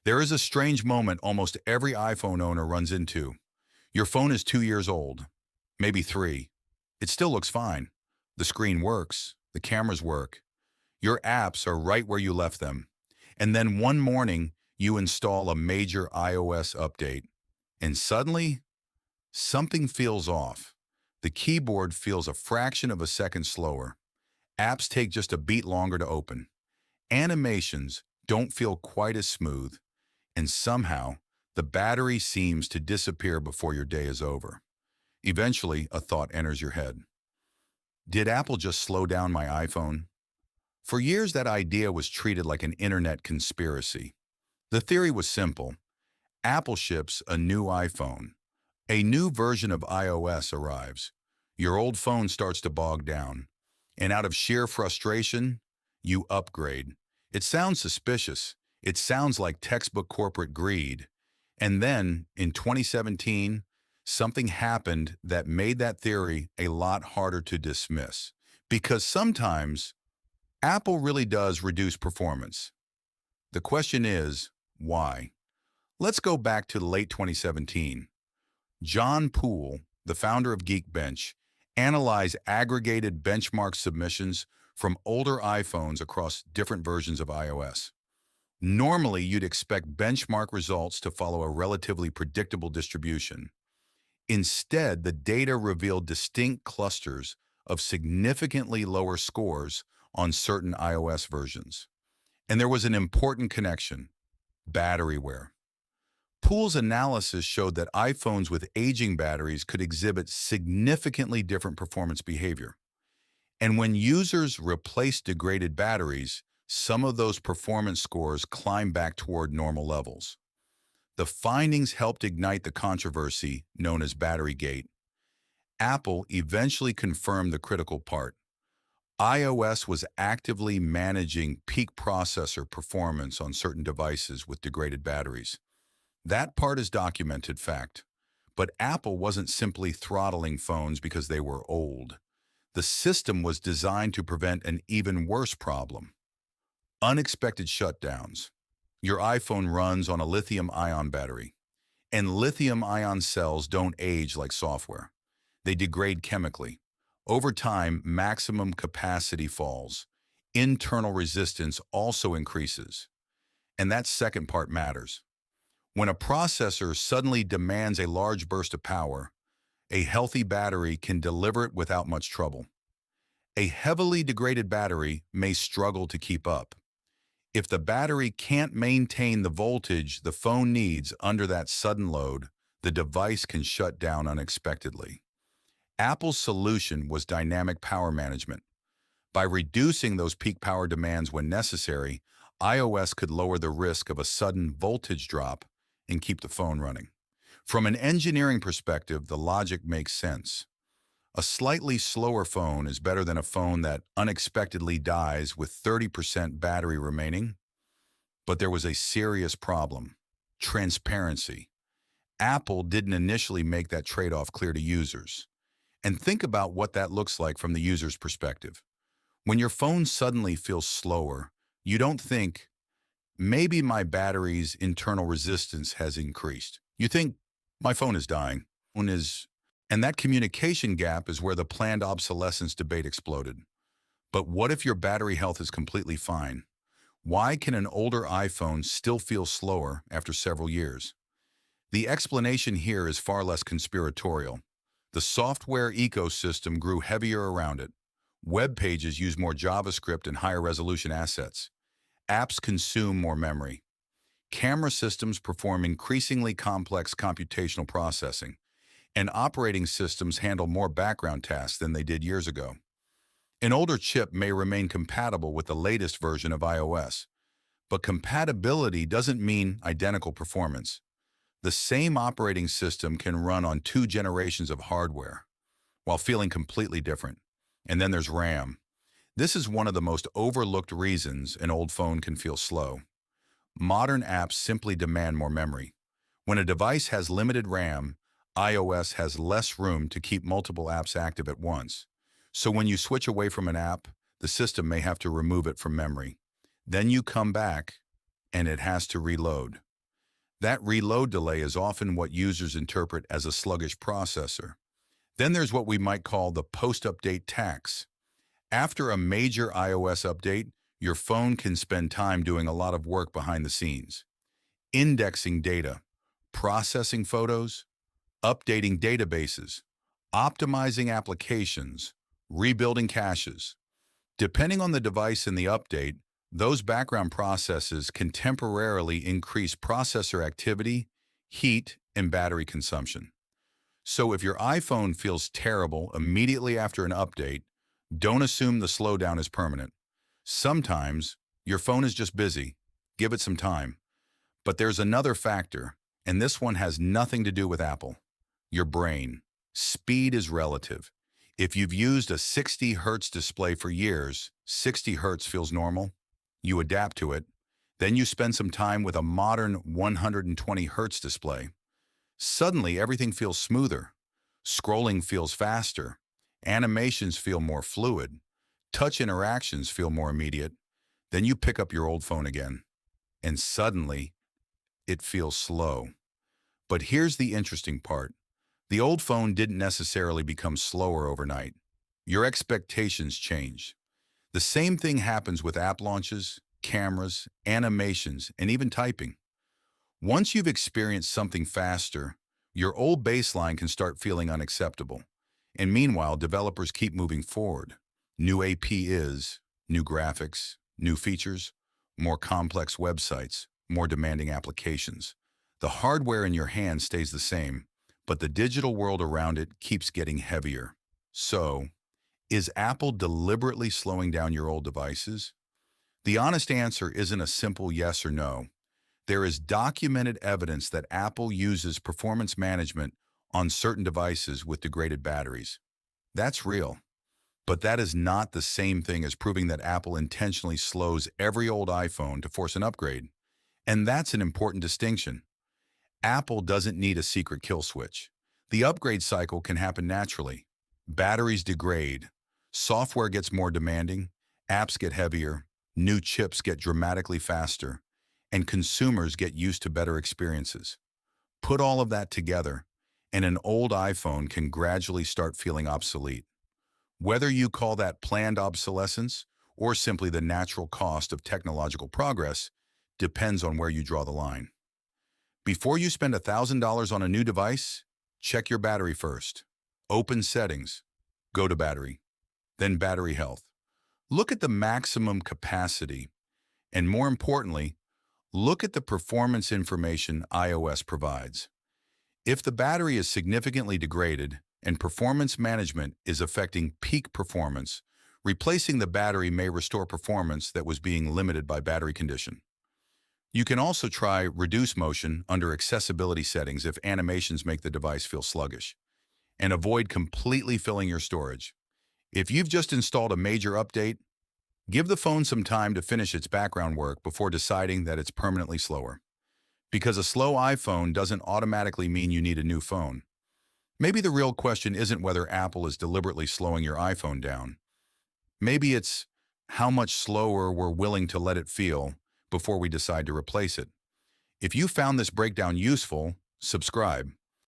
There is a strange moment almost every iPhone owner runs into. Your phone is 2 years old, maybe 3. It still looks fine. The screen works, the cameras work, your apps are right where you left them. And then one morning, you install a major iOS update, and suddenly, something feels off. The keyboard feels a fraction of a second slower. Apps take just a beat longer to open. Animations don't feel quite as smooth, and somehow, the battery seems to disappear before your day is over. Eventually, a thought enters your head. Did Apple just slow down my iPhone? For years, that idea was treated like an internet conspiracy. The theory was simple. Apple ships a new iPhone. A new version of iOS arrives. Your old phone starts to bog down. And out of sheer frustration, you upgrade. It sounds suspicious. It sounds like textbook corporate greed. And then, in 2017, something happened that made that theory a lot harder to dismiss. Because sometimes, Apple really does reduce performance. The question is, why? Let's go back to late 2017. John Poole, the founder of Geekbench, analyzed aggregated benchmark submissions from older iPhones across different versions of iOS. Normally, you'd expect benchmark results to follow a relatively predictable distribution. Instead, the data revealed distinct clusters of significantly lower scores on certain iOS versions. And there was an important connection: battery wear. Poole's analysis showed that iPhones with aging batteries could exhibit significantly different performance behavior. And when users replaced degraded batteries, some of those performance scores climbed back toward normal levels. The findings helped ignite the controversy known as Batterygate. Apple eventually confirmed the critical part. iOS was actively managing peak processor performance on certain devices with degraded batteries. That part is documented fact. But Apple wasn't simply throttling phones because they were old. The system was designed to prevent an even worse problem: unexpected shutdowns. Your iPhone runs on a lithium-ion battery, and lithium-ion cells don't age like software. They degrade chemically. Over time, maximum capacity falls. Internal resistance also increases. And that second part matters. When a processor suddenly demands a large burst of power, a healthy battery can deliver it without much trouble. A heavily degraded battery may struggle to keep up. If the battery can't maintain the voltage the phone needs under that sudden load, the device can shut down unexpectedly. Apple's solution was dynamic power management. By reducing those peak power demands when necessary, iOS could lower the risk of a sudden voltage drop and keep the phone running. From an engineering perspective, the logic makes sense. A slightly slower phone is better than a phone that unexpectedly dies with 30% battery remaining. But there was a serious problem: transparency. Apple didn't initially make that trade-off clear to users. And think about what that looks like from the user's perspective. When your phone suddenly feels slower, you don't think, maybe my battery's internal resistance has increased. You think, my phone is dying. And that communication gap is where the planned obsolescence debate exploded. But what if your battery health is completely fine? Why can an older iPhone still feel slower after several years? The explanation here is far less conspiratorial. The software ecosystem grew heavier around it. Web pages use more JavaScript and higher resolution assets. Apps consume more memory. Camera systems perform increasingly complex computational processing, and operating systems handle more background tasks than they did years ago. An older chip may remain compatible with the latest version of iOS, but compatibility doesn't mean identical performance. The same operating system can run on 2 generations of hardware while feeling completely different. And then there's RAM. This is one of the most overlooked reasons an old phone can feel slow. Modern apps simply demand more memory. When a device has limited RAM, iOS has less room to keep multiple apps active at once. So when you switch away from an app, the system may have to remove it from memory. Then you come back, and it has to reload. That reload delay is often what users interpret as a sluggish processor. Then there's what we might call the post-update tax. After a major iOS update, your phone can spend time doing a lot of work behind the scenes. Indexing data, processing photos, updating databases, optimizing applications, rebuilding caches. Depending on the device and the update, those background processes can temporarily increase processor activity, heat, and battery consumption. So if your iPhone feels terrible immediately after an update, don't assume the slowdown is permanent. Sometimes your phone is just busy. Give it some time. But there's another factor, and this one has nothing to do with Apple. Your brain. Speed is relative. If you've used a 60 hertz display for years, 60 hertz feels normal. You adapt to it. Then you spend some time with a modern 120 hertz display. Suddenly, everything feels smoother. Scrolling feels faster. Animations feel more fluid. Touch interactions feel more immediate. Then you pick up your old phone again. And suddenly, it feels slow. But here's the interesting part. The old phone didn't necessarily become slower overnight. Your expectations change. The same thing happens with app launches, cameras, animations, and even typing. Once you've experienced something faster, your old baseline can start feeling unacceptable. And meanwhile, developers keep moving forward. New AP is, new graphics, new features, more complex websites, more demanding applications. The hardware in your hand stays the same, but the digital world around it keeps getting heavier. So, is Apple deliberately slowing down your old devices? The honest answer isn't a simple yes or no. There is documented evidence that Apple uses performance management on certain devices with degraded batteries. That's real. But that is not the same thing as proving that Apple intentionally slows every old iPhone to force an upgrade. And that's an important distinction. Apple doesn't need a secret kill switch. The upgrade cycle can happen naturally. Batteries degrade, software gets more demanding, apps get heavier, new chips get dramatically faster, and consumers get used to better experiences. Put all of that together, and an old iPhone can gradually start feeling obsolete. Whether you call that planned obsolescence or simply the natural cost of technological progress depends on where you draw the line. Before you spend $1,000 on a new device, check your battery first. Open Settings, go to Battery, then Battery Health. Look at the maximum capacity, and more importantly, look at the performance information iOS provides. If the battery is significantly degraded and performance management is affecting peak performance, replacing the battery may restore performance that was being limited by battery condition. You can also try Reduce Motion under Accessibility settings if animations make the device feel sluggish. And avoid completely filling your storage. If you've just installed a major update, give the phone some time to finish its background work before deciding that it's permanently slower. Because a slow iPhone doesn't automatically mean you need a new phone. Maybe the real question isn't whether Apple is deliberately slowing your iPhone down. Maybe it's how much slower we're willing to let it feel before we decide to replace it. If you found this breakdown useful, subscribe.